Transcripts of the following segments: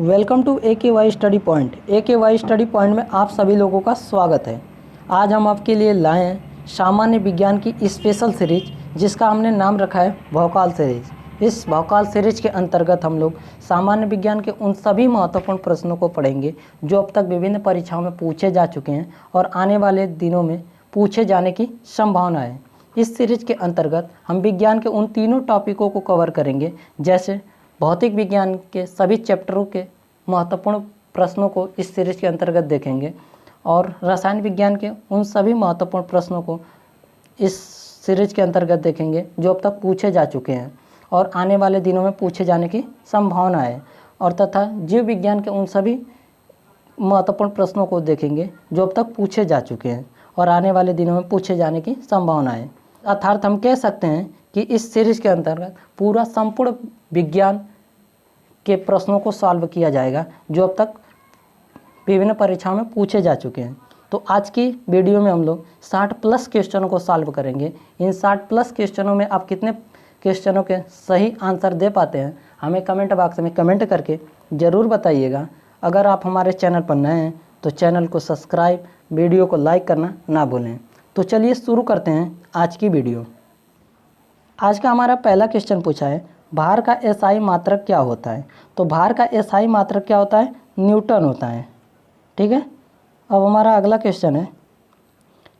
Welcome to AKY study point. AKY study point में आप सभी लोगों का स्वागत है। आज हम आपके लिए लाए हैं सामान्य विज्ञान की स्पेशल सीरीज, जिसका हमने नाम रखा है भौकाल सीरीज। इस भौकाल सीरीज के अंतर्गत हम लोग सामान्य विज्ञान के उन सभी महत्वपूर्ण प्रश्नों को पढ़ेंगे जो अब तक विभिन्न परीक्षाओं में पूछे जा चुके हैं और आने वाले दिनों में पूछे जाने की संभावना है। इस सीरीज के अंतर्गत हम विज्ञान के उन तीनों टॉपिकों को कवर करेंगे, जैसे भौतिक विज्ञान के सभी चैप्टरों के महत्वपूर्ण प्रश्नों को इस सीरीज के अंतर्गत देखेंगे और रसायन विज्ञान के उन सभी महत्वपूर्ण प्रश्नों को इस सीरीज के अंतर्गत देखेंगे जो अब तक पूछे जा चुके हैं और आने वाले दिनों में पूछे जाने की संभावना है। और तथा जीव विज्ञान के उन सभी महत्वपूर्ण प्रश्नों को देखेंगे जो अब तक पूछे जा चुके हैं और आने वाले दिनों में पूछे जाने की संभावना है। अर्थात हम कह सकते हैं कि इस सीरीज के अंतर्गत पूरा संपूर्ण विज्ञान के प्रश्नों को सॉल्व किया जाएगा जो अब तक विभिन्न परीक्षाओं में पूछे जा चुके हैं। तो आज की वीडियो में हम लोग 60+ क्वेश्चनों को सॉल्व करेंगे। इन 60+ क्वेश्चनों में आप कितने क्वेश्चनों के सही आंसर दे पाते हैं हमें कमेंट बॉक्स में कमेंट करके ज़रूर बताइएगा। अगर आप हमारे चैनल पर नए हैं तो चैनल को सब्सक्राइब, वीडियो को लाइक करना ना भूलें। तो चलिए शुरू करते हैं आज की वीडियो। आज का हमारा पहला क्वेश्चन पूछा है, भार का एसआई मात्रक क्या होता है। तो भार का एसआई मात्रक क्या होता है? न्यूटन होता है। ठीक है। अब हमारा अगला क्वेश्चन है,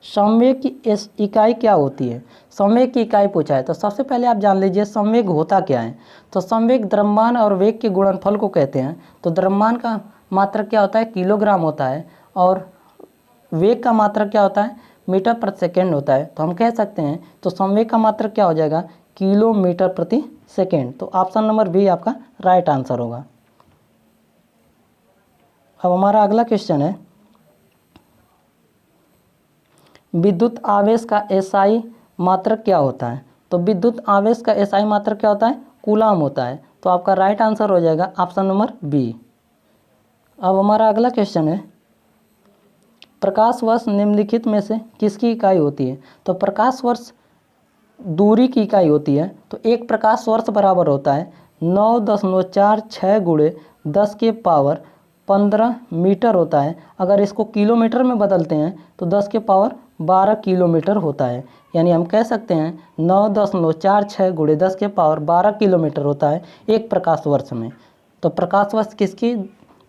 संवेग की इकाई क्या होती है। संवेग की इकाई पूछा है तो सबसे पहले आप जान लीजिए संवेग होता क्या है। तो संवेग द्रव्यमान और वेग के गुणनफल को कहते हैं। तो द्रव्यमान का मात्रक क्या होता है? किलोग्राम होता है। और वेग का मात्रक क्या होता है? मीटर प्रति सेकेंड होता है। तो हम कह सकते हैं तो संवेग का मात्रक क्या हो जाएगा? किलोमीटर प्रति सेकेंड। तो ऑप्शन नंबर बी आपका राइट आंसर होगा। अब हमारा अगला क्वेश्चन है, विद्युत आवेश का एसआई मात्रक क्या होता है। तो विद्युत आवेश का एसआई मात्रक क्या होता है? कूलाम होता है। तो आपका राइट आंसर हो जाएगा ऑप्शन नंबर बी। अब हमारा अगला क्वेश्चन है, प्रकाश वर्ष निम्नलिखित में से किसकी इकाई होती है। तो प्रकाश वर्ष दूरी की इकाई होती है। तो एक प्रकाश वर्ष बराबर होता है 9.46 गुणे 10 के पावर 15 मीटर होता है। अगर इसको किलोमीटर में बदलते हैं तो 10 के पावर 12 किलोमीटर होता है। यानी हम कह सकते हैं 9.46 गुणे 10 के पावर 12 किलोमीटर होता है एक प्रकाश वर्ष में। तो प्रकाश वर्ष किसकी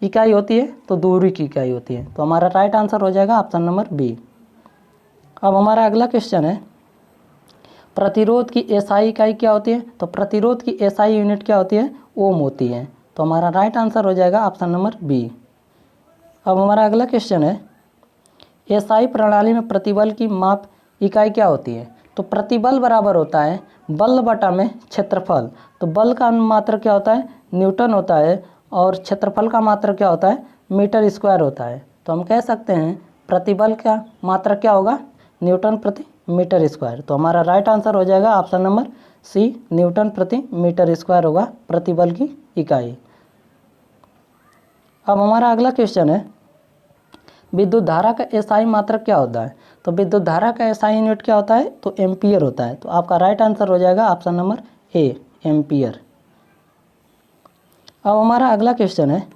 इकाई होती है? तो दूरी की इकाई होती है। तो हमारा राइट आंसर हो जाएगा ऑप्शन नंबर बी। अब हमारा अगला क्वेश्चन है, प्रतिरोध की एसआई इकाई क्या होती है। तो प्रतिरोध की एसआई यूनिट क्या होती है? ओम होती है। तो हमारा राइट आंसर हो जाएगा ऑप्शन नंबर बी। अब हमारा अगला क्वेश्चन है, एसआई प्रणाली में प्रतिबल की माप इकाई क्या होती है। तो प्रतिबल बराबर होता है बल बटा में क्षेत्रफल। तो बल का मात्रक क्या होता है? न्यूटन होता है। और क्षेत्रफल का मात्रक क्या होता है? मीटर स्क्वायर होता है। तो हम कह सकते हैं प्रतिबल का मात्रक क्या होगा? न्यूटन प्रति मीटर स्क्वायर। तो हमारा राइट आंसर हो जाएगा ऑप्शन नंबर सी, न्यूटन प्रति मीटर स्क्वायर होगा प्रतिबल की इकाई। अब हमारा अगला क्वेश्चन है, विद्युत धारा का एसआई मात्रक क्या होता है। तो विद्युत धारा का एसआई यूनिट क्या होता है? तो एम्पियर होता है। तो आपका राइट आंसर हो जाएगा ऑप्शन नंबर ए, एम्पियर। अब हमारा अगला क्वेश्चन है,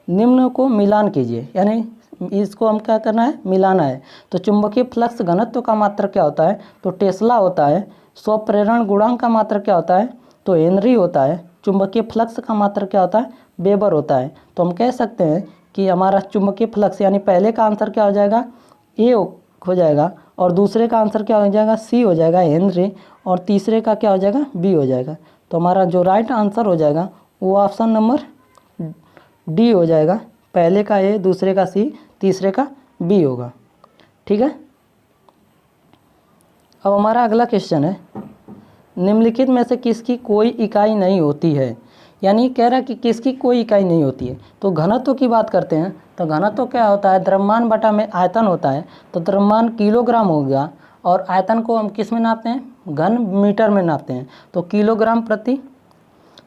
निम्न को मिलान कीजिए। यानी इसको हम क्या करना है? मिलाना है। तो चुंबकीय फ्लक्स घनत्व का मात्रक क्या होता है? तो टेस्ला होता है। स्वप्रेरण गुणांक का मात्रक क्या होता है? तो हेनरी होता है। चुंबकीय फ्लक्स का मात्रक क्या होता है? वेबर होता है। तो हम कह सकते हैं कि हमारा चुंबकीय फ्लक्स यानी पहले का आंसर क्या हो जाएगा? ए हो जाएगा। और दूसरे का आंसर क्या हो जाएगा? सी हो जाएगा, हेनरी। और तीसरे का क्या हो जाएगा? बी हो जाएगा। तो हमारा जो राइट आंसर हो जाएगा वो ऑप्शन नंबर डी हो जाएगा। पहले का ए, दूसरे का सी, तीसरे का बी होगा। ठीक है। अब हमारा अगला क्वेश्चन है, निम्नलिखित में से किसकी कोई इकाई नहीं होती है। यानी कह रहा है कि किसकी कोई इकाई नहीं होती है। तो घनत्व की बात करते हैं तो घनत्व क्या होता है? द्रव्यमान बटा में आयतन होता है। तो द्रव्यमान किलोग्राम हो गया और आयतन को हम किस में नापते हैं? घन मीटर में नापते हैं। तो किलोग्राम प्रति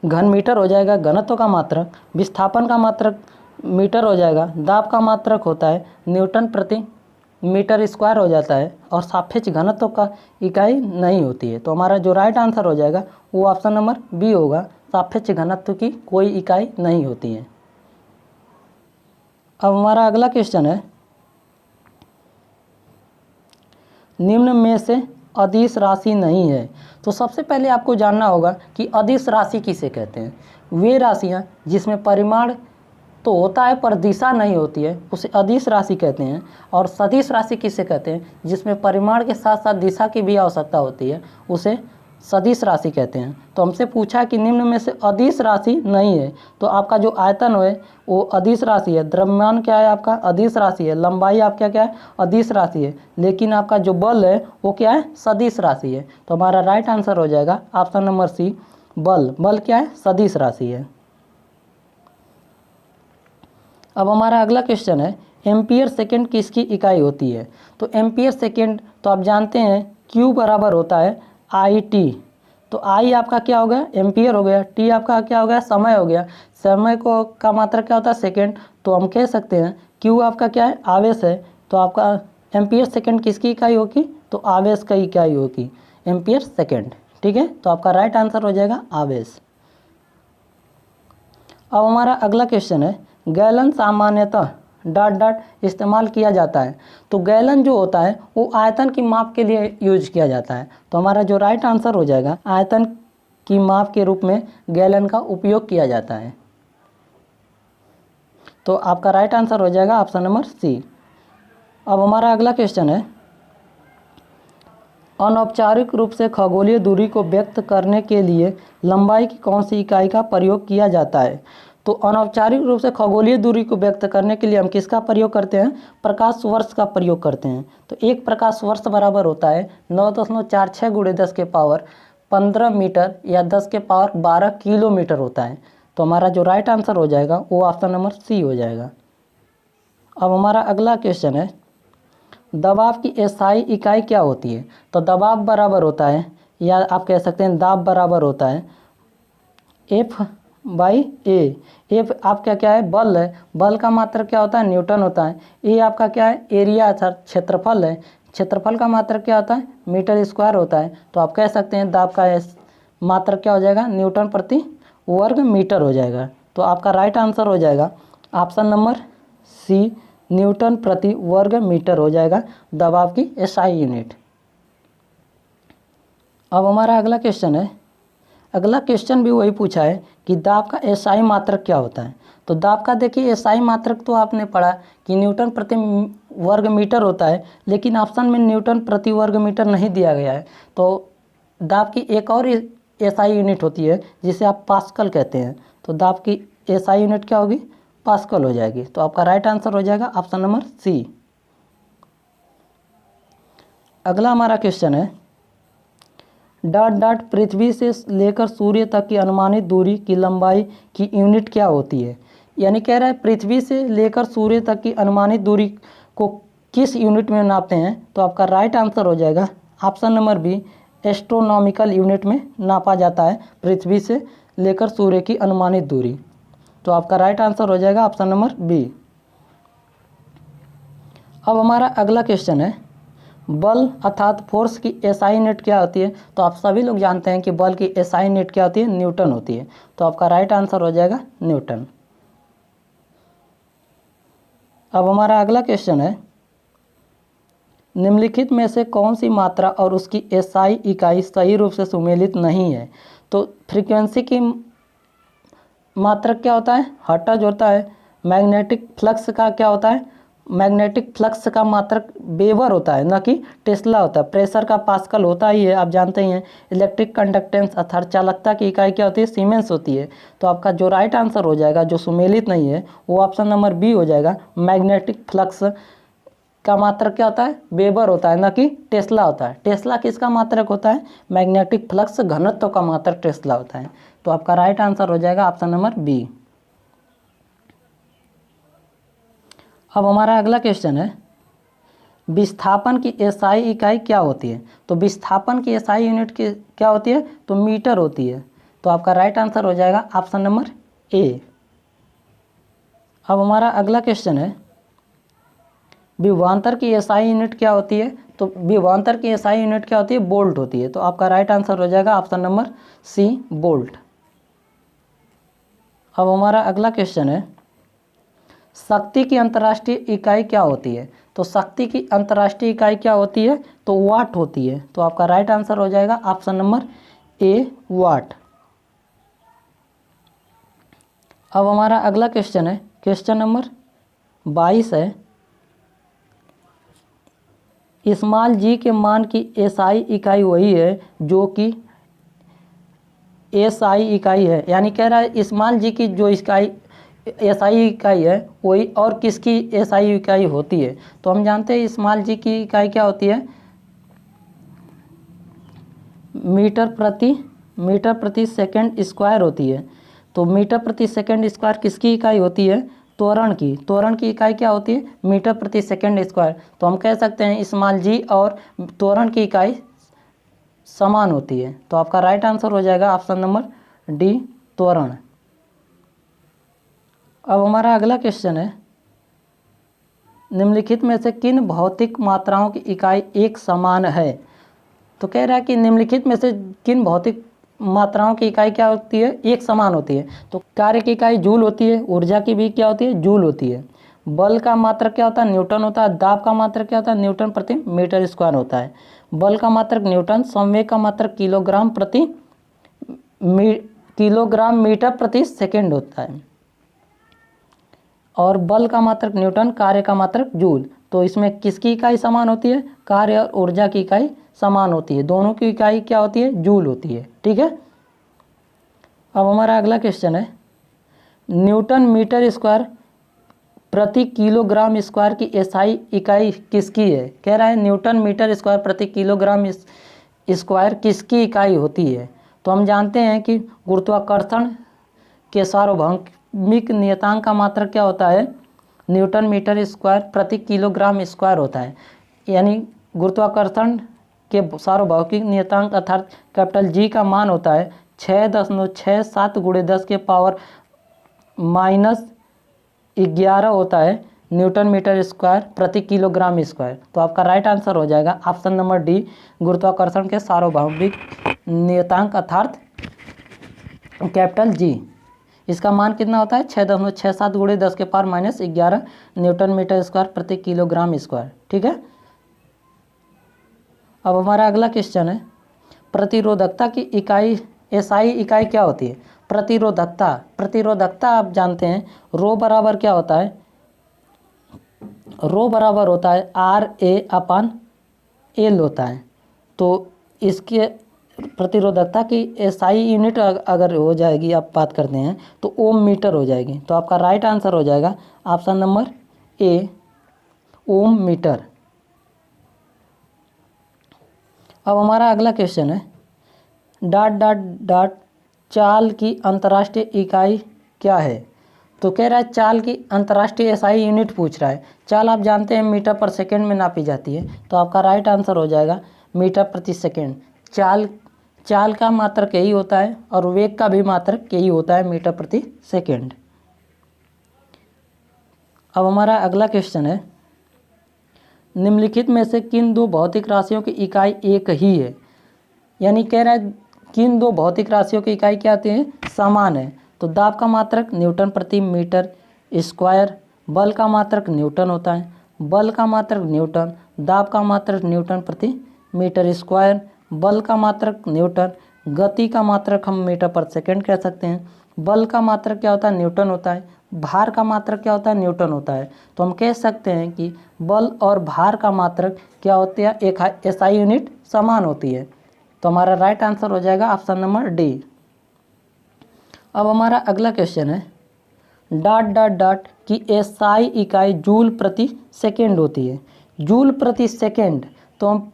घन मीटर हो जाएगा घनत्व का मात्रक। विस्थापन का मात्रक मीटर हो जाएगा। दाब का मात्रक होता है न्यूटन प्रति मीटर स्क्वायर हो जाता है। और सापेक्ष घनत्व का इकाई नहीं होती है। तो हमारा जो राइट आंसर हो जाएगा वो ऑप्शन नंबर बी होगा, सापेक्ष घनत्व की कोई इकाई नहीं होती है। अब हमारा अगला क्वेश्चन है, निम्न में से अदिश राशि नहीं है। तो सबसे पहले आपको जानना होगा कि अदिश राशि किसे कहते हैं। वे राशियां जिसमें परिमाण तो होता है पर दिशा नहीं होती है उसे अदिश राशि कहते हैं। और सदिश राशि किसे कहते हैं, जिसमें परिमाण के साथ साथ दिशा की भी आवश्यकता होती है, उसे सदिश राशि कहते हैं। तो हमसे पूछा कि निम्न में से अदिश राशि नहीं है, तो आपका जो आयतन है वो अदिश राशि है, द्रव्यमान क्या है आपका अदिश राशि है, लंबाई आपका क्या है अदिश राशि है, लेकिन आपका जो बल है वो क्या है सदिश राशि है। तो हमारा राइट आंसर हो जाएगा ऑप्शन नंबर सी, बल। बल क्या है सदिश राशि है। अब हमारा अगला क्वेश्चन है, एम्पियर सेकेंड किसकी इकाई होती है। तो एम्पियर सेकेंड तो आप जानते हैं क्यू बराबर होता है आई टी। तो आई आपका क्या हो गया एम्पियर हो गया, टी आपका क्या हो गया समय हो गया, समय को का मात्रा क्या होता है सेकेंड। तो हम कह सकते हैं क्यू आपका क्या है आवेश है, तो आपका एम्पियर सेकेंड किसकी इकाई होगी तो आवेश का इकाई होगी एम्पियर सेकेंड। ठीक है, तो आपका राइट आंसर हो जाएगा आवेश। अब हमारा अगला क्वेश्चन है, गैलन सामान्यतः डॉट डॉट इस्तेमाल किया जाता है। तो गैलन जो होता है वो आयतन की माप के लिए यूज किया जाता है। तो हमारा जो राइट आंसर हो जाएगा आयतन की माप के रूप में गैलन का उपयोग किया जाता है। तो आपका राइट आंसर हो जाएगा ऑप्शन नंबर सी। अब हमारा अगला क्वेश्चन है, अनौपचारिक रूप से खगोलीय दूरी को व्यक्त करने के लिए लंबाई की कौन सी इकाई का प्रयोग किया जाता है। तो अनौपचारिक रूप से खगोलीय दूरी को व्यक्त करने के लिए हम किसका प्रयोग करते हैं प्रकाश वर्ष का प्रयोग करते हैं। तो एक प्रकाश वर्ष बराबर होता है 9.46 × 10 के पावर 15 मीटर या 10 के पावर 12 किलोमीटर होता है। तो हमारा जो राइट आंसर हो जाएगा वो ऑप्शन नंबर सी हो जाएगा। अब हमारा अगला क्वेश्चन है, दबाव की एसआई इकाई क्या होती है। तो दबाव बराबर होता है या आप कह सकते हैं दाब बराबर होता है F/A। एफ आपका क्या है बल है, बल का मात्रक क्या होता है न्यूटन होता है। ए आपका क्या है एरिया अर्थात क्षेत्रफल है, क्षेत्रफल का मात्रक क्या होता है मीटर स्क्वायर होता है। तो आप कह सकते हैं दाब का मात्रक क्या हो जाएगा न्यूटन प्रति वर्ग मीटर हो जाएगा। तो आपका राइट आंसर हो जाएगा ऑप्शन नंबर सी, न्यूटन प्रति वर्ग मीटर हो जाएगा दबाव की एसआई यूनिट। अब हमारा अगला क्वेश्चन है, अगला क्वेश्चन भी वही पूछा है कि दाब का एसआई मात्रक क्या होता है। तो दाब का देखिए एसआई मात्रक तो आपने पढ़ा कि न्यूटन प्रति वर्ग मीटर होता है, लेकिन ऑप्शन में न्यूटन प्रति वर्ग मीटर नहीं दिया गया है। तो दाब की एक और एसआई यूनिट होती है जिसे आप पास्कल कहते हैं। तो दाब की एसआई यूनिट क्या होगी पास्कल हो जाएगी। तो आपका राइट आंसर हो जाएगा ऑप्शन नंबर सी। अगला हमारा क्वेश्चन है, डॉट डॉट पृथ्वी से लेकर सूर्य तक की अनुमानित दूरी की लंबाई की यूनिट क्या होती है। यानी कह रहा है पृथ्वी से लेकर सूर्य तक की अनुमानित दूरी को किस यूनिट में नापते हैं। तो आपका राइट आंसर हो जाएगा option number B, astronomical unit में नापा जाता है पृथ्वी से लेकर सूर्य की अनुमानित दूरी। तो आपका राइट आंसर हो जाएगा ऑप्शन नंबर बी। अब हमारा अगला क्वेश्चन है, बल अर्थात फोर्स की एसआई यूनिट क्या होती है। तो आप सभी लोग जानते हैं कि बल की एसआई यूनिट क्या होती है न्यूटन होती है। तो आपका राइट आंसर हो जाएगा न्यूटन। अब हमारा अगला क्वेश्चन है, निम्नलिखित में से कौन सी मात्रा और उसकी एसआई इकाई सही रूप से सुमेलित नहीं है। तो फ्रीक्वेंसी की मात्रक क्या होता है हर्ट्ज होता है, मैग्नेटिक फ्लक्स का क्या होता है मैग्नेटिक फ्लक्स का मात्रक वेबर होता है न कि टेस्ला होता है, प्रेशर का पास्कल होता ही है आप जानते ही हैं, इलेक्ट्रिक कंडक्टेंस अर्थात चालकता की इकाई क्या होती है सीमेंस होती है। तो आपका जो राइट आंसर हो जाएगा जो सुमेलित नहीं है वो ऑप्शन नंबर बी हो जाएगा, मैग्नेटिक फ्लक्स का मात्रक क्या होता है वेबर होता है न कि टेस्ला होता है। टेस्ला किसका मात्रक होता है मैग्नेटिक फ्लक्स घनत्व का मात्रक टेस्ला होता है। तो आपका राइट आंसर हो जाएगा ऑप्शन नंबर बी। अब हमारा अगला क्वेश्चन है, विस्थापन की एसआई इकाई क्या होती है। तो विस्थापन की एसआई यूनिट की क्या होती है तो मीटर होती है। तो आपका राइट आंसर हो जाएगा ऑप्शन नंबर ए। अब हमारा अगला क्वेश्चन है, विभवांतर की एसआई यूनिट क्या होती है। तो विभवांतर की एसआई यूनिट क्या होती है वोल्ट होती है। तो आपका राइट आंसर हो जाएगा ऑप्शन नंबर सी, वोल्ट। अब हमारा अगला क्वेश्चन है, शक्ति की अंतर्राष्ट्रीय इकाई क्या होती है? तो शक्ति की अंतर्राष्ट्रीय इकाई क्या होती है? तो वाट होती है। तो आपका राइट आंसर हो जाएगा ऑप्शन नंबर ए, वाट। अब हमारा अगला क्वेश्चन है, क्वेश्चन नंबर 22 है, स्मॉल जी के मान की एसआई इकाई वही है जो कि एसआई इकाई है, यानी कह रहा है स्मॉल जी की जो इकाई एसआई इकाई है वही और किसकी एसआई इकाई होती है? तो हम जानते हैं स्मॉल जी की इकाई क्या होती है? मीटर प्रति सेकंड स्क्वायर होती है। तो मीटर प्रति सेकंड स्क्वायर किसकी इकाई होती है? त्वरण की। त्वरण की इकाई क्या होती है? मीटर प्रति सेकंड स्क्वायर। तो हम कह सकते हैं स्मॉल जी और त्वरण की इकाई समान होती है। तो आपका राइट आंसर हो जाएगा ऑप्शन नंबर डी, त्वरण। अब हमारा अगला क्वेश्चन है, निम्नलिखित में से किन भौतिक मात्राओं की इकाई एक समान है? तो कह रहा है कि निम्नलिखित में से किन भौतिक मात्राओं की इकाई क्या होती है? एक समान होती है। तो कार्य की इकाई जूल होती है, ऊर्जा की भी क्या होती है? जूल होती है। बल का मात्रक क्या होता है? न्यूटन होता है। दाब का मात्रक क्या होता है? न्यूटन प्रति मीटर स्क्वायर होता है। बल का मात्रक न्यूटन, संवेग का मात्रक किलोग्राम मीटर प्रति सेकेंड होता है, और बल का मात्रक न्यूटन, कार्य का मात्रक जूल। तो इसमें किसकी इकाई समान होती है? कार्य और ऊर्जा की इकाई समान होती है। दोनों की इकाई क्या होती है? जूल होती है। ठीक है। अब हमारा अगला क्वेश्चन है, न्यूटन मीटर स्क्वायर प्रति किलोग्राम स्क्वायर की एसआई इकाई किसकी है? कह रहा है न्यूटन मीटर स्क्वायर प्रति किलोग्राम स्क्वायर किसकी इकाई होती है? तो हम जानते हैं कि गुरुत्वाकर्षण के सार्वभौमिक नियतांक का मात्रक क्या होता है? न्यूटन मीटर स्क्वायर प्रति किलोग्राम स्क्वायर होता है। यानी गुरुत्वाकर्षण के सार्वभौमिक नियतांक अर्थात कैपिटल जी का मान होता है 6.67 × 10⁻11 होता है न्यूटन मीटर स्क्वायर प्रति किलोग्राम स्क्वायर। तो आपका राइट आंसर हो जाएगा ऑप्शन नंबर डी, गुरुत्वाकर्षण के सार्वभौमिक नियतांक अर्थात कैपिटल जी। इसका मान कितना होता है? 6.67 × 10⁻11 न्यूटन मीटर स्क्वायर प्रति किलोग्राम स्क्वायर। ठीक है। अब हमारा अगला क्वेश्चन है, प्रतिरोधकता की इकाई एसआई इकाई क्या होती है? प्रतिरोधकता आप जानते हैं रो बराबर क्या होता है? रो बराबर होता है RA/L होता है। तो इसके प्रतिरोधकता की एसआई यूनिट अगर हो जाएगी, आप बात करते हैं तो ओम मीटर हो जाएगी। तो आपका राइट आंसर हो जाएगा option number A, ohm metre. अब हमारा अगला क्वेश्चन है, ... चाल की अंतर्राष्ट्रीय इकाई क्या है? तो कह रहा है चाल की अंतर्राष्ट्रीय एसआई यूनिट पूछ रहा है। चाल आप जानते हैं मीटर पर सेकंड में नापी जाती है। तो आपका राइट आंसर हो जाएगा मीटर प्रति सेकंड। चाल का मात्रक यही होता है और वेग का भी मात्रक यही होता है, मीटर प्रति सेकंड। अब हमारा अगला क्वेश्चन है, निम्नलिखित में से किन दो भौतिक राशियों की इकाई एक ही है? यानी कह रहा है किन दो भौतिक राशियों की इकाई क्या आती है? समान है। तो दाब का मात्रक न्यूटन प्रति मीटर स्क्वायर, बल का मात्रक न्यूटन होता है। बल का मात्रक न्यूटन, दाब का मात्रक न्यूटन प्रति मीटर स्क्वायर, बल का मात्रक न्यूटन, गति का मात्रक हम मीटर पर सेकंड कह सकते हैं। बल का मात्रक क्या होता है? न्यूटन होता है। भार का मात्रक क्या होता है? न्यूटन होता है। तो हम कह सकते हैं कि बल और भार का मात्रक क्या होते हैं? एक एसआई यूनिट समान होती है। तो हमारा राइट आंसर हो जाएगा ऑप्शन नंबर डी। अब हमारा अगला क्वेश्चन है, ... की एसआई इकाई जूल प्रति सेकेंड होती है। जूल प्रति सेकेंड, तो हम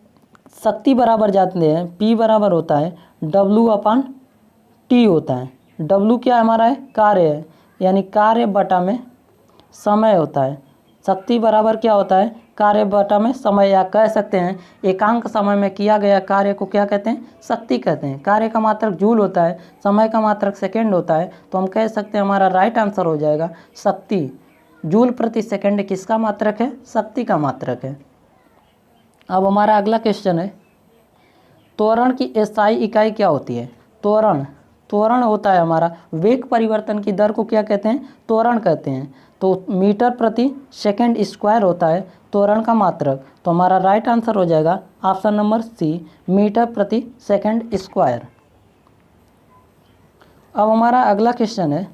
शक्ति बराबर जानते हैं P बराबर होता है W/T होता है। W क्या हमारा है? कार्य है, यानी कार्य बटा में समय होता है। शक्ति बराबर क्या होता है? कार्य बटा में समय, या कह सकते हैं एकांक समय में किया गया कार्य को क्या कहते हैं? शक्ति कहते हैं। कार्य का मात्रक जूल होता है, समय का मात्रक सेकंड होता है। तो हम कह सकते हैं हमारा राइट आंसर हो जाएगा शक्ति। जूल प्रति सेकंड किसका मात्रक है? शक्ति का मात्रक है। अब हमारा अगला क्वेश्चन है, त्वरण की एसआई इकाई क्या होती है? त्वरण होता है हमारा वेग परिवर्तन की दर को क्या कहते हैं? त्वरण कहते हैं। तो मीटर प्रति सेकंड स्क्वायर होता है त्वरण का मात्रक। तो हमारा राइट आंसर हो जाएगा ऑप्शन नंबर सी, मीटर प्रति सेकंड स्क्वायर। अब हमारा अगला क्वेश्चन है,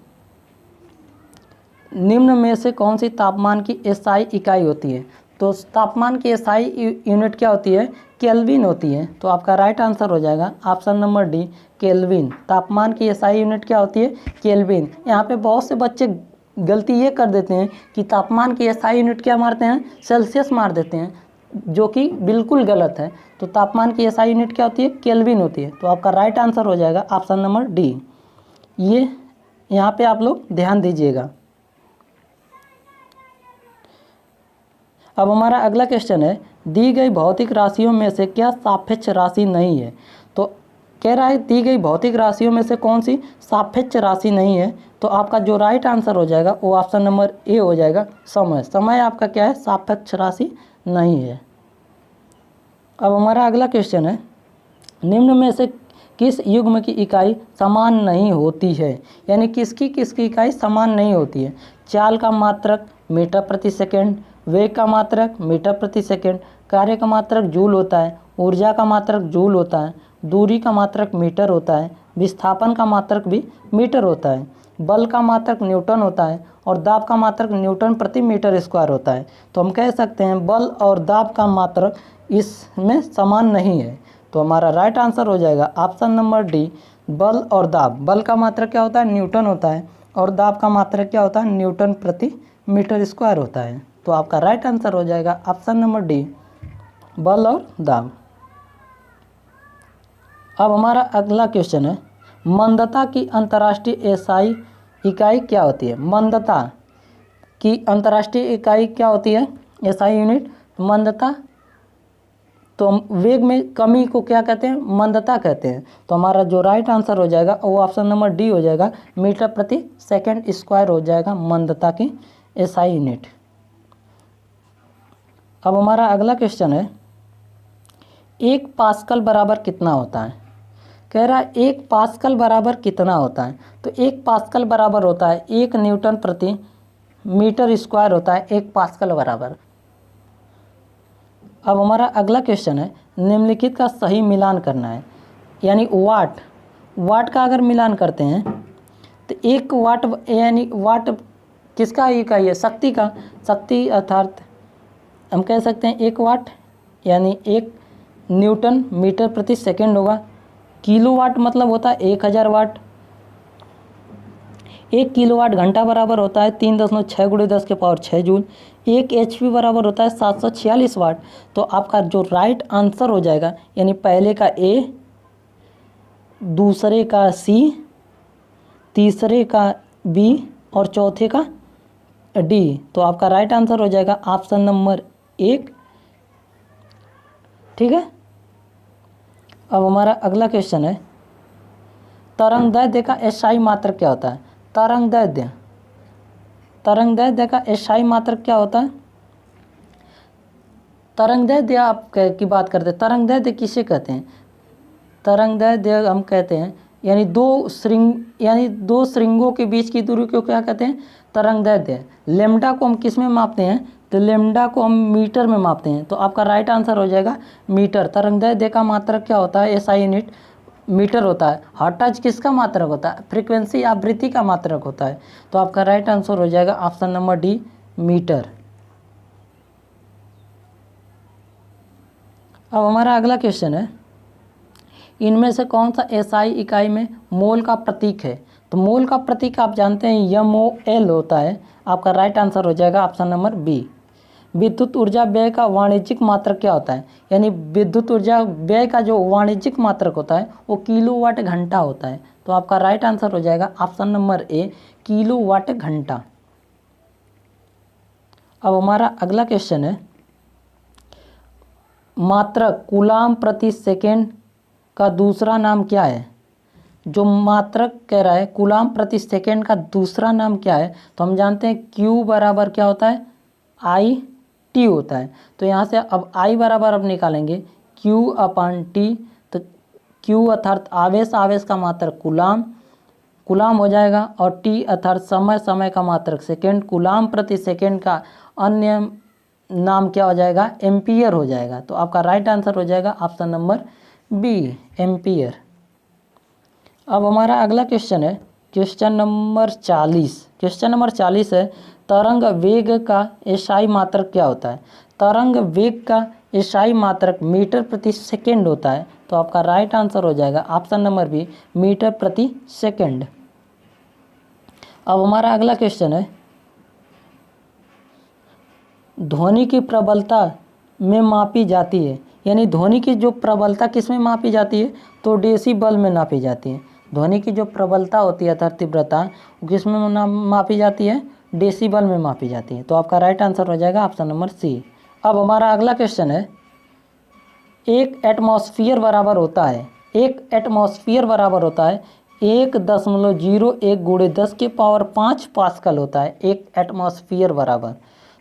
निम्न में से कौन सी तापमान की एसआई इकाई होती है? तो तापमान की एसआई यूनिट क्या होती है? केल्विन होती है। तो आपका राइट आंसर हो जाएगा ऑप्शन नंबर डी, केल्विन। तापमान की एसआई यूनिट क्या होती है? केल्विन। यहाँ पे बहुत से बच्चे गलती ये कर देते हैं कि तापमान की एसआई यूनिट क्या मारते हैं? सेल्सियस मार देते हैं, जो कि बिल्कुल गलत है। तो तापमान की एसआई यूनिट क्या होती है? केल्विन होती है। तो आपका राइट आंसर हो जाएगा ऑप्शन नंबर डी। ये यहाँ पे आप लोग ध्यान दीजिएगा। अब हमारा अगला क्वेश्चन है, दी गई भौतिक राशियों में से क्या सापेक्ष राशि नहीं है? तो कह रहा है दी गई भौतिक राशियों में से कौन सी सापेक्ष राशि नहीं है? तो आपका जो राइट आंसर हो जाएगा वो ऑप्शन नंबर ए हो जाएगा, समय। समय आपका क्या है? सापेक्ष राशि नहीं है। अब हमारा अगला क्वेश्चन है, निम्न में से किस युग्म की इकाई समान नहीं होती है? यानी किसकी इकाई समान नहीं होती है? चाल का मात्रक मीटर प्रति सेकंड, वेग का मात्रक मीटर प्रति सेकंड, कार्य का मात्रक जूल होता है, ऊर्जा का मात्रक जूल होता है, दूरी का मात्रक मीटर होता है, विस्थापन का मात्रक भी मीटर होता है, बल का मात्रक न्यूटन होता है और दाब का मात्रक न्यूटन प्रति मीटर स्क्वायर होता है। तो हम कह सकते हैं बल और दाब का मात्रक इसमें समान नहीं है। तो हमारा राइट आंसर हो जाएगा ऑप्शन नंबर डी, बल और दाब। बल का मात्रक क्या होता है? न्यूटन होता है और दाब का मात्रक क्या होता है? न्यूटन प्रति मीटर स्क्वायर होता है। तो आपका राइट आंसर हो जाएगा ऑप्शन नंबर डी, बल और दाब। अब हमारा अगला क्वेश्चन है, मंदता की अंतर्राष्ट्रीय एसआई इकाई क्या होती है? मंदता की अंतर्राष्ट्रीय इकाई क्या होती है? SI unit. मंदता, तो वेग में कमी को क्या कहते हैं? मंदता कहते हैं। तो हमारा जो राइट आंसर हो जाएगा वो ऑप्शन नंबर डी हो जाएगा, मीटर प्रति सेकंड स्क्वायर हो जाएगा मंदता की एसआई यूनिट। अब हमारा अगला क्वेश्चन है, 1 पास्कल बराबर कितना होता है? कह रहा है 1 पास्कल बराबर कितना होता है? तो 1 पास्कल बराबर होता है 1 न्यूटन प्रति मीटर स्क्वायर होता है 1 पास्कल बराबर। अब हमारा अगला क्वेश्चन है, निम्नलिखित का सही मिलान करना है। यानी वाट का अगर मिलान करते हैं तो 1 वाट, यानी वाट किसका इकाई है? शक्ति का। शक्ति अर्थात हम कह सकते हैं 1 वाट यानी 1 न्यूटन मीटर प्रति सेकंड होगा। किलोवाट मतलब होता है 1000 वाट। 1 किलोवाट घंटा बराबर होता है 3.6 × 10⁶ जूल। 1 HP बराबर होता है 746 वाट। तो आपका जो राइट आंसर हो जाएगा, यानी पहले का ए, दूसरे का सी, तीसरे का बी और चौथे का डी। तो आपका राइट आंसर हो जाएगा ऑप्शन नंबर 1। ठीक है। अब हमारा अगला क्वेश्चन है, तरंगदैर्ध्य का एसआई मात्रक क्या होता है? तरंगदैर्ध्य का एसआई मात्रक क्या होता है? तरंगदैर्ध्य आप की बात करते हैं, तरंगदैर्ध्य किसे कहते हैं? तरंगदैर्ध्य हम कहते हैं यानी दो श्रृंगों के बीच की दूरी को क्या कहते हैं? तरंगदैर्ध्य। लेम्डा को हम किस में मापते हैं? तो लेम्डा को हम मीटर में मापते हैं। तो आपका राइट आंसर हो जाएगा मीटर। तरंगदैर्ध्य का मात्रक क्या होता है? एसआई यूनिट मीटर होता है। हर्ट्ज किसका मात्रक होता है? फ्रीक्वेंसी, आवृत्ति का मात्रक होता है। तो आपका राइट आंसर हो जाएगा ऑप्शन नंबर डी, मीटर। अब हमारा अगला क्वेश्चन है, इनमें से कौन सा एसआई इकाई में मोल का प्रतीक है? तो मोल का प्रतीक आप जानते हैं MOL होता है। आपका राइट आंसर हो जाएगा ऑप्शन नंबर बी। विद्युत ऊर्जा व्यय का वाणिज्यिक मात्रक क्या होता है? यानी विद्युत ऊर्जा व्यय का जो वाणिज्यिक मात्रक होता है वो किलोवाट घंटा होता है। तो आपका राइट आंसर हो जाएगा ऑप्शन नंबर ए, किलोवाट घंटा। अब हमारा अगला क्वेश्चन है, मात्रक कूलाम प्रति सेकेंड का दूसरा नाम क्या है? जो मात्रक कह रहा है कूलाम प्रति सेकेंड का दूसरा नाम क्या है? तो हम जानते हैं Q बराबर क्या होता है? IT होता है। तो यहाँ से अब I बराबर अब निकालेंगे Q/T। तो Q अर्थात आवेश, आवेश का मात्रक कूलाम, कूलाम हो जाएगा, और टी अर्थात समय, समय का मात्रक सेकेंड, कूलाम प्रति सेकेंड का अन्य नाम क्या हो जाएगा, एम्पियर हो जाएगा। तो आपका राइट आंसर हो जाएगा ऑप्शन नंबर बी, एम्पियर। अब हमारा अगला क्वेश्चन है क्वेश्चन नंबर 40। क्वेश्चन नंबर 40 है, तरंग वेग का एसआई मात्रक क्या होता है। तरंग वेग का एसआई मात्रक मीटर प्रति सेकेंड होता है। तो आपका राइट आंसर हो जाएगा ऑप्शन नंबर बी, मीटर प्रति सेकेंड। अब हमारा अगला क्वेश्चन है, ध्वनि की प्रबलता में मापी जाती है, यानी ध्वनि की जो प्रबलता किस में मापी जाती है, तो डेसिबल में नापी जाती है। ध्वनि की जो प्रबलता होती है अर्थात तीव्रता, वो किस में मापी जाती है, डेसिबल में मापी जाती है। तो आपका राइट आंसर हो जाएगा ऑप्शन नंबर सी। अब हमारा अगला क्वेश्चन है, एक एटमॉस्फियर बराबर होता है, एक एटमॉस्फियर बराबर होता है 1.01 गुणे 10 के पावर 5 पास्कल होता है एक एटमॉस्फियर बराबर।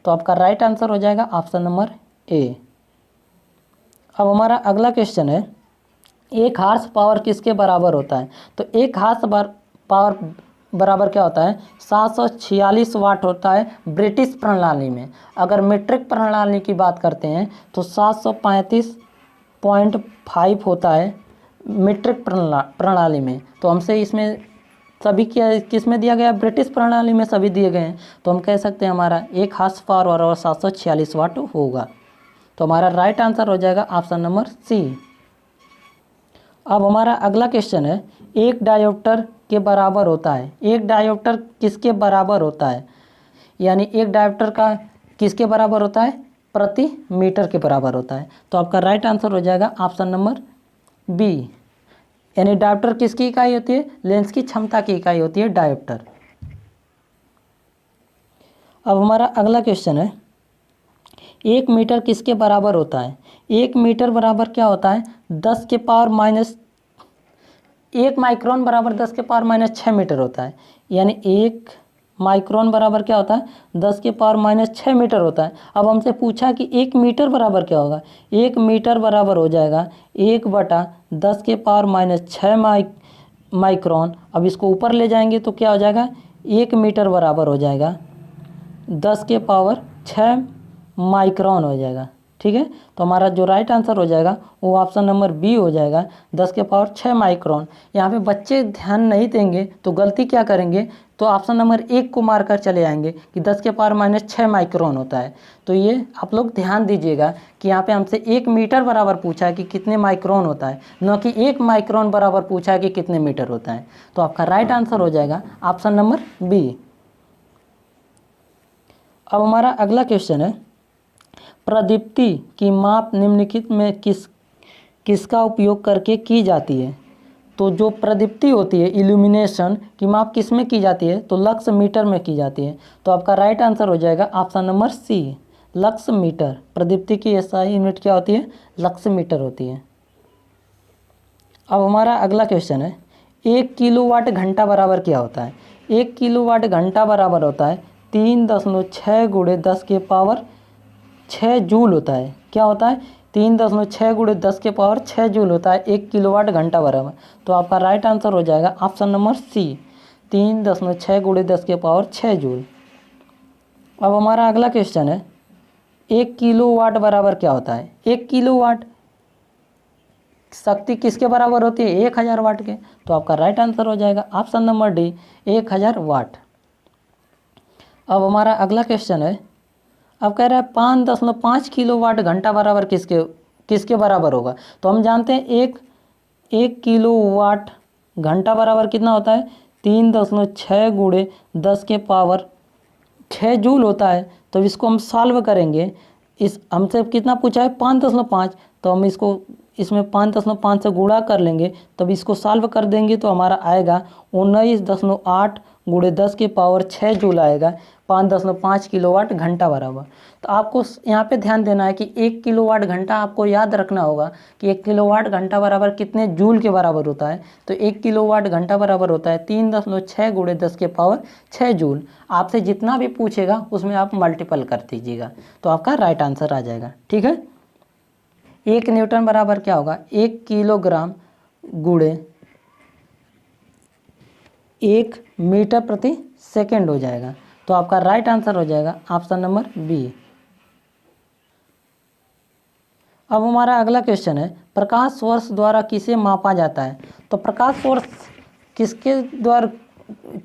तो आपका राइट आंसर हो जाएगा ऑप्शन नंबर ए। अब हमारा अगला क्वेश्चन है, एक हार्स पावर किसके बराबर होता है। तो एक हार्स पावर बराबर क्या होता है, 746 वाट होता है ब्रिटिश प्रणाली में। अगर मीट्रिक प्रणाली की बात करते हैं तो 735.5 होता है मीट्रिक प्रणाली में। तो हमसे इसमें सभी क्या किस में दिया गया, ब्रिटिश प्रणाली में सभी दिए गए हैं। तो हम कह सकते हैं हमारा एक हार्स पावर बराबर 746 वाट होगा। तो हमारा राइट आंसर हो जाएगा ऑप्शन नंबर सी। अब हमारा अगला क्वेश्चन है, एक डायोप्टर के बराबर होता है, एक डायोप्टर किसके बराबर होता है, यानी एक डायोप्टर का किसके बराबर होता है, प्रति मीटर के बराबर होता है। तो आपका राइट आंसर हो जाएगा ऑप्शन नंबर बी, यानी डायोप्टर किसकी इकाई होती है, लेंस की क्षमता की इकाई होती है डायोप्टर। अब हमारा अगला क्वेश्चन है, एक मीटर किसके बराबर होता है। एक मीटर बराबर क्या होता है, 10 के पावर माइनस, एक माइक्रोन बराबर 10 के पावर माइनस 6 मीटर होता है। यानी एक माइक्रोन बराबर क्या होता है, 10 के पावर माइनस 6 मीटर होता है। अब हमसे पूछा कि एक मीटर बराबर क्या होगा, एक मीटर बराबर हो जाएगा 1/10 के पावर माइनस 6 माइक्रोन। अब इसको ऊपर ले जाएंगे तो क्या हो जाएगा, एक मीटर बराबर हो जाएगा 10 के पावर 6 माइक्रोन हो जाएगा। ठीक है, तो हमारा जो राइट आंसर हो जाएगा वो ऑप्शन नंबर बी हो जाएगा, 10 के पावर 6 माइक्रोन। यहाँ पे बच्चे ध्यान नहीं देंगे तो गलती क्या करेंगे, तो ऑप्शन नंबर 1 को मारकर चले आएंगे कि 10 के पावर माइनस 6 माइक्रोन होता है। तो ये आप लोग ध्यान दीजिएगा कि यहाँ पे हमसे 1 मीटर बराबर पूछा है कि कितने माइक्रोन होता है, न कि 1 माइक्रोन बराबर पूछा है कि कितने मीटर होता है। तो आपका राइट आंसर हो जाएगा ऑप्शन नंबर बी। अब हमारा अगला क्वेश्चन है, प्रदीप्ति की माप निम्नलिखित में किसका उपयोग करके की जाती है। तो जो प्रदीप्ति होती है, इल्यूमिनेशन की माप किस में की जाती है, तो लक्स मीटर में की जाती है। तो आपका राइट आंसर हो जाएगा option number C, lux meter. प्रदीप्ति की एसआई यूनिट क्या होती है, लक्स मीटर होती है। अब हमारा अगला क्वेश्चन है, 1 किलोवाट घंटा बराबर क्या होता है। 1 किलोवाट घंटा बराबर होता है 3.6 गुणे 10 के पावर 6 जूल होता है। क्या होता है, 3.6 गुणे 10 के पावर 6 जूल होता है 1 किलोवाट घंटा बराबर। तो आपका राइट आंसर हो जाएगा ऑप्शन नंबर सी, 3.6 गुणे 10 के पावर 6 जूल। अब हमारा अगला क्वेश्चन है, 1 किलोवाट बराबर क्या होता है। 1 किलोवाट शक्ति किसके बराबर होती है, 1000 वाट के। तो आपका राइट आंसर हो जाएगा ऑप्शन नंबर डी, 1000 वाट। अब हमारा अगला क्वेश्चन है, अब कह रहा है 5.5 किलोवाट घंटा बराबर किसके बराबर होगा। तो हम जानते हैं एक किलोवाट घंटा बराबर कितना होता है, 3.6 गुणे 10 के पावर 6 जूल होता है। तो इसको हम सॉल्व करेंगे, इस हमसे कितना पूछा है 5.5, तो हम इसमें 5.5 से गुणा कर लेंगे, तब इसको सॉल्व कर देंगे तो हमारा आएगा 19.8 गुणे 10 के पावर 6 जूल आएगा, 5.5 किलोवाट घंटा बराबर। तो आपको यहाँ पे ध्यान देना है कि 1 किलोवाट घंटा आपको याद रखना होगा कि 1 किलोवाट घंटा बराबर कितने जूल के बराबर होता है। तो 1 किलोवाट घंटा बराबर होता है 3.6 गुणे 10 के पावर 6 जूल। आपसे जितना भी पूछेगा उसमें आप मल्टीपल कर दीजिएगा तो आपका राइट आंसर आ जाएगा। ठीक है, 1 न्यूटन बराबर क्या होगा, 1 किलोग्राम गुणे 1 मीटर प्रति सेकेंड हो जाएगा। तो आपका राइट आंसर हो जाएगा ऑप्शन नंबर बी। अब हमारा अगला क्वेश्चन है, प्रकाश वर्ष द्वारा किसे मापा जाता है? तो प्रकाश वर्ष किसके द्वारा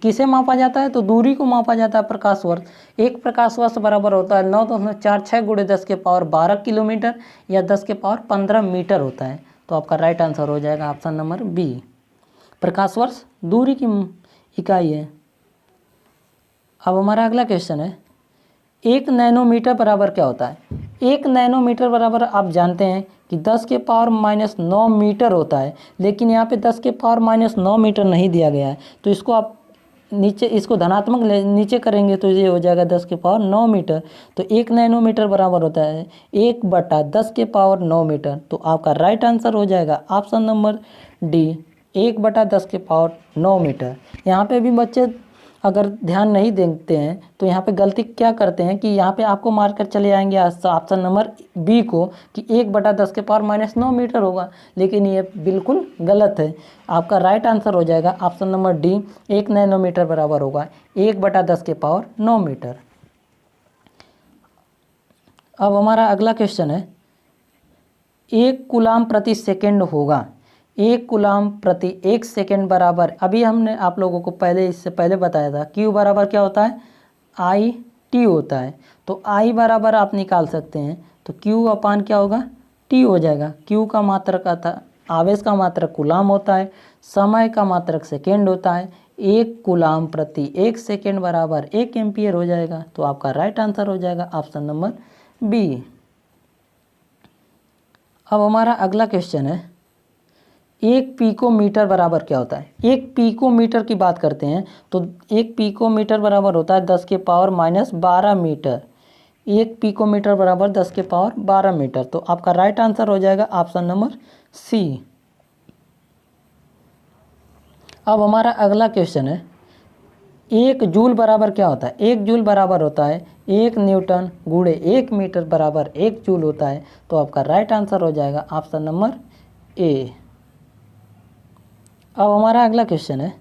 किसे मापा जाता है? तो दूरी को मापा जाता है प्रकाश वर्ष। एक प्रकाश वर्ष बराबर होता है 9.46 गुणे 10 के पावर 12 किलोमीटर या 10 के पावर 15 मीटर होता है। तो आपका राइट आंसर हो जाएगा ऑप्शन नंबर बी। प्रकाश वर्ष दूरी की इकाई है। अब हमारा अगला क्वेश्चन है, 1 नैनोमीटर बराबर क्या होता है? 1 नैनोमीटर बराबर आप जानते हैं कि 10 के पावर -9 मीटर होता है, लेकिन यहाँ पे 10 के पावर -9 मीटर नहीं दिया गया है। तो इसको आप नीचे इसको धनात्मक नीचे करेंगे तो ये हो जाएगा 10 के पावर 9 मीटर। तो 1 नैनोमीटर बराबर होता है 1/10 के पावर 9 मीटर। तो आपका राइट आंसर हो जाएगा ऑप्शन नंबर डी, 1/10 के पावर 9 मीटर। यहाँ पे भी बच्चे अगर ध्यान नहीं देते हैं तो यहाँ पे गलती क्या करते हैं कि यहाँ पे आपको मार कर चले आएंगे ऑप्शन नंबर बी को कि 1/10 के पावर -9 मीटर होगा, लेकिन ये बिल्कुल गलत है। आपका राइट आंसर हो जाएगा ऑप्शन नंबर डी, 1 नैनोमीटर बराबर होगा 1/10 के पावर 9 मीटर। अब हमारा अगला क्वेश्चन है, 1 कूलाम प्रति सेकेंड होगा। 1 कूलाम प्रति 1 सेकेंड बराबर, अभी हमने आप लोगों को इससे पहले बताया था, Q बराबर क्या होता है? IT होता है। तो I बराबर आप निकाल सकते हैं, तो Q/, क्या होगा? T हो जाएगा। Q का मात्रक आता, आवेश का मात्रक कूलाम होता है, समय का मात्रक सेकेंड होता है। 1 कूलाम प्रति 1 सेकेंड बराबर 1 एम्पियर हो जाएगा। तो आपका राइट आंसर हो जाएगा ऑप्शन नंबर बी। अब हमारा अगला क्वेश्चन है, 1 पिकोमीटर बराबर क्या होता है? 1 पिकोमीटर की बात करते हैं तो 1 पिकोमीटर बराबर होता है 10 के पावर -12 मीटर। 1 पिकोमीटर बराबर 10 के पावर 12 मीटर। तो आपका राइट आंसर हो जाएगा ऑप्शन नंबर सी। अब हमारा अगला क्वेश्चन है, 1 जूल बराबर क्या होता है? 1 जूल बराबर होता है 1 न्यूटन गुणे 1 मीटर बराबर 1 जूल होता है। तो आपका राइट आंसर हो जाएगा ऑप्शन नंबर ए। अब हमारा अगला क्वेश्चन है,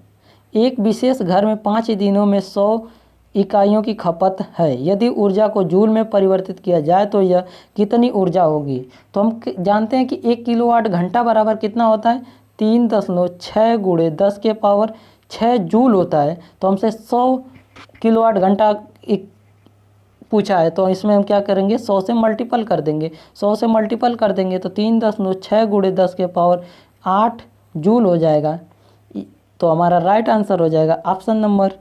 एक विशेष घर में 5 दिनों में 100 इकाइयों की खपत है। यदि ऊर्जा को जूल में परिवर्तित किया जाए तो यह कितनी ऊर्जा होगी? तो हम जानते हैं कि 1 किलोवाट घंटा बराबर कितना होता है? 3.6 गुणे 10 के पावर 6 जूल होता है। तो हमसे 100 किलोवाट घंटा पूछा है, तो इसमें हम क्या करेंगे? 100 से मल्टीपल कर देंगे। 100 से मल्टीपल कर देंगे तो 3.6 गुणे 10 के पावर 8 जूल हो जाएगा। तो हमारा राइट आंसर हो जाएगा ऑप्शन नंबर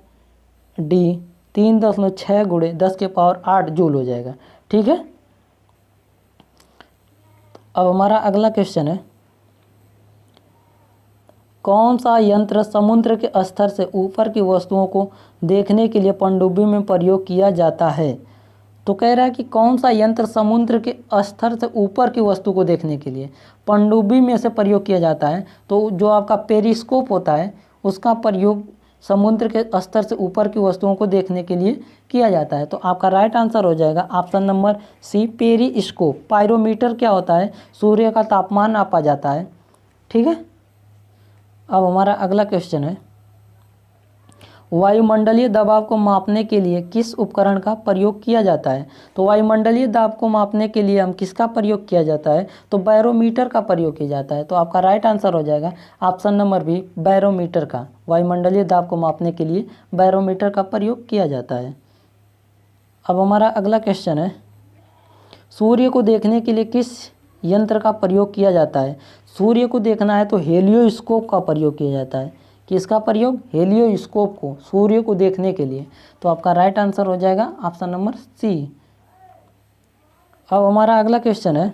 डी, 3.6 गुणे 10 के पावर 8 जूल हो जाएगा। ठीक है। अब हमारा अगला क्वेश्चन है, कौन सा यंत्र समुद्र के स्तर से ऊपर की वस्तुओं को देखने के लिए पनडुब्बी में प्रयोग किया जाता है? तो कह रहा है कि कौन सा यंत्र समुद्र के स्तर से ऊपर की वस्तु को देखने के लिए पनडुब्बी में से प्रयोग किया जाता है? तो जो आपका पेरिस्कोप होता है उसका प्रयोग समुद्र के स्तर से ऊपर की वस्तुओं को देखने के लिए किया जाता है। तो आपका राइट आंसर हो जाएगा option number C, periscope. Pyrometer क्या होता है? सूर्य का तापमान नापा जाता है। ठीक है। अब हमारा अगला क्वेश्चन है, वायुमंडलीय दबाव को मापने के लिए किस उपकरण का प्रयोग किया जाता है? तो वायुमंडलीय दाब को मापने के लिए हम किसका प्रयोग किया जाता है? तो बैरोमीटर का प्रयोग किया जाता है। तो आपका राइट आंसर हो जाएगा ऑप्शन नंबर बी, बैरोमीटर का। वायुमंडलीय दाब को मापने के लिए बैरोमीटर का प्रयोग किया जाता है। अब हमारा अगला क्वेश्चन है, सूर्य को देखने के लिए किस यंत्र का प्रयोग किया जाता है? सूर्य को देखना है तो हेलियोस्कोप का प्रयोग किया जाता है। किसका प्रयोग? हेलियोस्कोप को, सूर्य को देखने के लिए। तो आपका राइट आंसर हो जाएगा ऑप्शन नंबर सी। अब हमारा अगला क्वेश्चन है,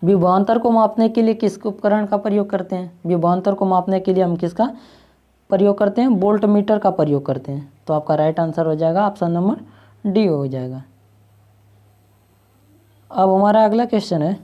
विभवांतर को मापने के लिए किस उपकरण का प्रयोग करते हैं? विभवांतर को मापने के लिए हम किसका प्रयोग करते हैं? वोल्ट मीटर का प्रयोग करते हैं। तो आपका राइट आंसर हो जाएगा ऑप्शन नंबर डी हो जाएगा। अब हमारा अगला क्वेश्चन है,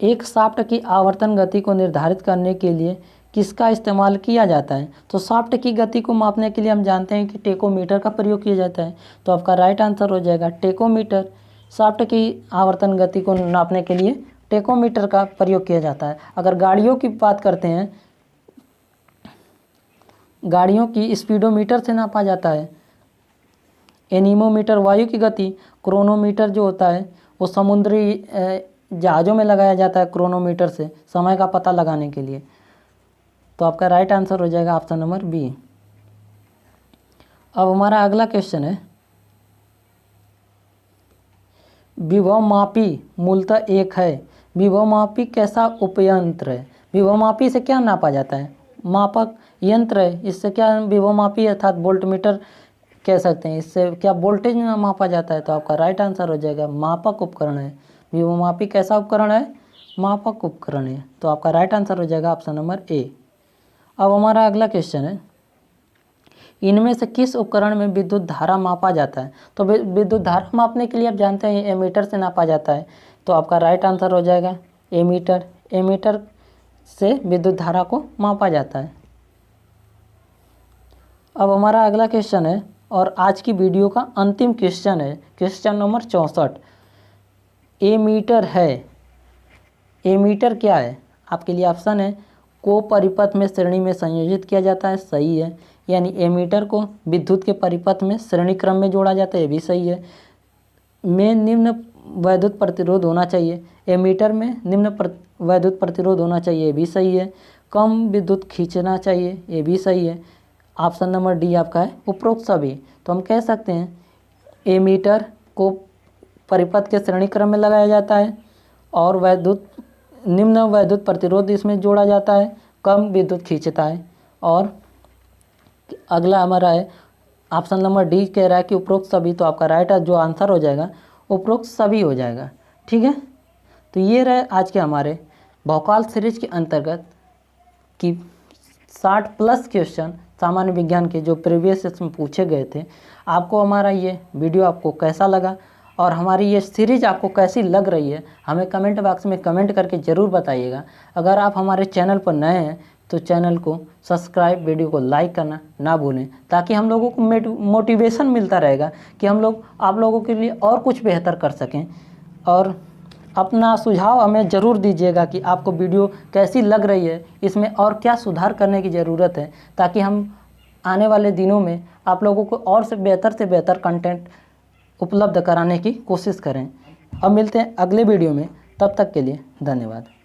एक शाफ्ट की आवर्तन गति को निर्धारित करने के लिए किसका इस्तेमाल किया जाता है? तो शाफ्ट की गति को मापने के लिए हम जानते हैं कि टेकोमीटर का प्रयोग किया जाता है। तो आपका राइट आंसर हो जाएगा टेकोमीटर। शाफ्ट की आवर्तन गति को नापने के लिए टेकोमीटर का प्रयोग किया जाता है। अगर गाड़ियों की बात करते हैं गाड़ियों की स्पीडोमीटर से नापा जाता है। एनीमोमीटर वायु की गति। क्रोनोमीटर जो होता है वो समुद्री जहाज़ों में लगाया जाता है क्रोनोमीटर से समय का पता लगाने के लिए। तो आपका राइट आंसर हो जाएगा ऑप्शन नंबर बी। अब हमारा अगला क्वेश्चन है, विभवमापी मूलतः एक है। विभवमापी कैसा उपयंत्र है? विभवमापी से क्या नापा जाता है? मापक यंत्र है। इससे क्या विभवमापी अर्थात वोल्टमीटर कह सकते हैं। इससे क्या वोल्टेज में मापा जाता है? तो आपका राइट आंसर हो जाएगा मापक उपकरण है। विभवमापी कैसा उपकरण है? मापक उपकरण है। तो आपका राइट आंसर हो जाएगा ऑप्शन नंबर ए। अब हमारा अगला क्वेश्चन है, इनमें से किस उपकरण में विद्युत धारा मापा जाता है? तो विद्युत धारा मापने के लिए आप जानते हैं एमीटर से नापा जाता है। तो आपका राइट आंसर हो जाएगा एमीटर। एमीटर से विद्युत धारा को मापा जाता है। अब हमारा अगला क्वेश्चन है और आज की वीडियो का अंतिम क्वेश्चन है, क्वेश्चन नंबर 64। एमीटर है। एमीटर क्या है? आपके लिए ऑप्शन है, को परिपथ में श्रेणी में संयोजित किया जाता है, सही है। यानी एमीटर को विद्युत के परिपथ में श्रेणी क्रम में जोड़ा जाता है, ये भी सही है। में निम्न वैद्युत प्रतिरोध होना चाहिए। एमीटर में निम्न वैद्युत प्रतिरोध होना चाहिए, ये भी सही है। कम विद्युत खींचना चाहिए, ये भी सही है। ऑप्शन नंबर डी आपका है उपरोक्त सभी। तो हम कह सकते हैं एमीटर को परिपथ के श्रेणी क्रम में लगाया जाता है और निम्न वैद्युत प्रतिरोध इसमें जोड़ा जाता है, कम विद्युत खींचता है। और अगला हमारा है ऑप्शन नंबर डी कह रहा है कि उपरोक्त सभी। तो आपका राइट जो आंसर हो जाएगा उपरोक्त सभी हो जाएगा। ठीक है, तो ये रहे आज के हमारे भौकाल सीरीज के अंतर्गत की 60+ क्वेश्चन सामान्य विज्ञान के जो प्रीवियस में पूछे गए थे। आपको हमारा ये वीडियो आपको कैसा लगा और हमारी ये सीरीज आपको कैसी लग रही है, हमें कमेंट बॉक्स में कमेंट करके ज़रूर बताइएगा। अगर आप हमारे चैनल पर नए हैं तो चैनल को सब्सक्राइब, वीडियो को लाइक करना ना भूलें, ताकि हम लोगों को मोटिवेशन मिलता रहेगा कि हम लोग आप लोगों के लिए और कुछ बेहतर कर सकें। और अपना सुझाव हमें ज़रूर दीजिएगा कि आपको वीडियो कैसी लग रही है, इसमें और क्या सुधार करने की ज़रूरत है, ताकि हम आने वाले दिनों में आप लोगों को और से बेहतर कंटेंट उपलब्ध कराने की कोशिश करें। अब मिलते हैं अगले वीडियो में, तब तक के लिए धन्यवाद।